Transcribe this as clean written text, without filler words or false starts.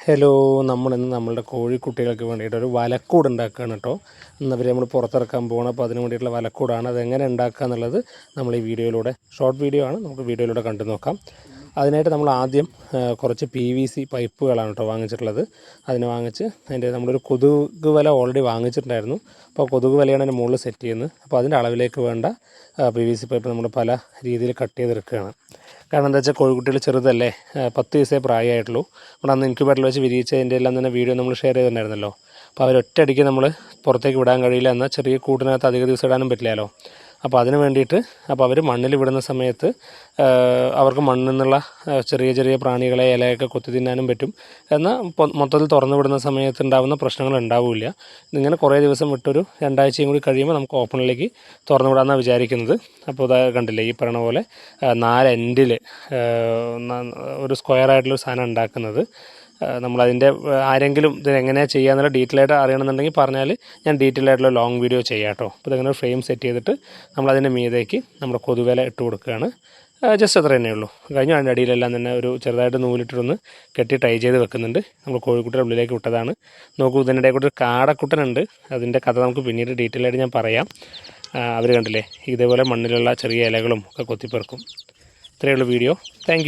Hello, നമ്മളിന്ന് നമ്മളുടെ കോഴിക്കുട്ടികൾക്ക് വേണ്ടിയിട്ട് ഒരു വലക്കൂട് ഉണ്ടാക്കുകയാണ് കേട്ടോ. ഇന്നവർ നമ്മൾ പുറത്തിറക്കാൻ പോകണം. അപ്പോൾ അതിന് വേണ്ടിയിട്ടുള്ള വലക്കൂടാണ്. അതെങ്ങനെ ഉണ്ടാക്കുക എന്നുള്ളത് നമ്മൾ ഈ വീഡിയോയിലൂടെ, ഷോർട്ട് വീഡിയോ ആണ്, നമുക്ക് വീഡിയോയിലൂടെ കണ്ടു നോക്കാം. അതിനായിട്ട് നമ്മൾ ആദ്യം കുറച്ച് PVC പൈപ്പുകളാണ് കേട്ടോ വാങ്ങിച്ചിട്ടുള്ളത്. അതിന് വാങ്ങിച്ച് അതിൻ്റെ നമ്മളൊരു കൊതുക് വല ഓൾറെഡി വാങ്ങിച്ചിട്ടുണ്ടായിരുന്നു. അപ്പോൾ കൊതുക് വലയാണ് അതിൻ്റെ മുകളിൽ സെറ്റ് ചെയ്യുന്നത്. അപ്പോൾ അതിൻ്റെ അളവിലേക്ക് വേണ്ട PVC പൈപ്പ് നമ്മൾ പല രീതിയിൽ കട്ട് ചെയ്തെടുക്കുകയാണ്. കാരണം എന്താ വെച്ചാൽ കോഴിക്കുട്ടികൾ ചെറുതല്ലേ, 10 ദിവസമേ പ്രായമായിട്ടുള്ളൂ. നമ്മൾ അന്ന് ഇൻക്യുബേറ്ററിൽ വെച്ച് വിരിയിച്ചതിൻ്റെ എല്ലാം തന്നെ വീഡിയോ നമ്മൾ ഷെയർ ചെയ്തിട്ടുണ്ടായിരുന്നല്ലോ. അപ്പോൾ അവരൊറ്റയടിക്ക് നമ്മൾ പുറത്തേക്ക് വിടാൻ കഴിയില്ല, എന്നാൽ ചെറിയ കൂട്ടിനകത്ത് അധിക ദിവസം ഇടാനും പറ്റില്ലല്ലോ. അപ്പോൾ അതിന് വേണ്ടിയിട്ട് അവർ മണ്ണിൽ വിടുന്ന സമയത്ത് അവർക്ക് മണ്ണിൽ നിന്നുള്ള ചെറിയ ചെറിയ പ്രാണികളെ ഇലയൊക്കെ കൊത്തി തിന്നാനും പറ്റും. എന്നാൽ മൊത്തത്തിൽ തുറന്നു വിടുന്ന സമയത്ത് ഉണ്ടാകുന്ന പ്രശ്നങ്ങൾ ഉണ്ടാവില്ല. ഇങ്ങനെ കുറേ ദിവസം വിട്ടൊരു 2 ആഴ്ചയും കൂടി കഴിയുമ്പോൾ നമുക്ക് ഓപ്പണിലേക്ക് തുറന്നു വിടാമെന്നാണ് വിചാരിക്കുന്നത്. അപ്പോൾ അത് കണ്ടില്ലേ, ഈ പറയണ പോലെ 4 എൻഡിൽ ഒരു സ്ക്വയറായിട്ടുള്ളൊരു സാധനം ഉണ്ടാക്കുന്നത്. നമ്മളതിൻ്റെ ആരെങ്കിലും ഇത് എങ്ങനെയാണ് ചെയ്യാന്നുള്ള ഡീറ്റെയിൽ ആയിട്ട് അറിയണമെന്നുണ്ടെങ്കിൽ പറഞ്ഞാൽ ഞാൻ ഡീറ്റെയിൽ ആയിട്ടുള്ള ലോങ് വീഡിയോ ചെയ്യാം കേട്ടോ. അപ്പോൾ ഇതങ്ങനെ ഒരു ഫ്രെയിം സെറ്റ് ചെയ്തിട്ട് നമ്മളതിൻ്റെ മീതേക്ക് നമ്മുടെ കൊതുകുവല ഇട്ട് കൊടുക്കുകയാണ്. ജസ്റ്റ് അത്ര തന്നെ ഉള്ളൂ. കഴിഞ്ഞ അതിൻ്റെ അടിയിലെല്ലാം തന്നെ ഒരു ചെറുതായിട്ട് നൂലിട്ടൊന്ന് കെട്ടി ടൈ ചെയ്ത് വെക്കുന്നുണ്ട്. നമ്മൾ കോഴിക്കുട്ടിയുടെ ഉള്ളിലേക്ക് വിട്ടതാണ്. നോക്കൂ, ഇതിനിടെ കൂടെ ഒരു കാടക്കുട്ടനുണ്ട്. അതിൻ്റെ കഥ നമുക്ക് പിന്നീട് ഡീറ്റെയിൽ ആയിട്ട് ഞാൻ പറയാം. അവർ കണ്ടില്ലേ, ഇതേപോലെ മണ്ണിലുള്ള ചെറിയ ഇലകളും ഒക്കെ കൊത്തിപ്പെറുക്കും. ഇത്രയേ ഉള്ളൂ വീഡിയോ. Thank you.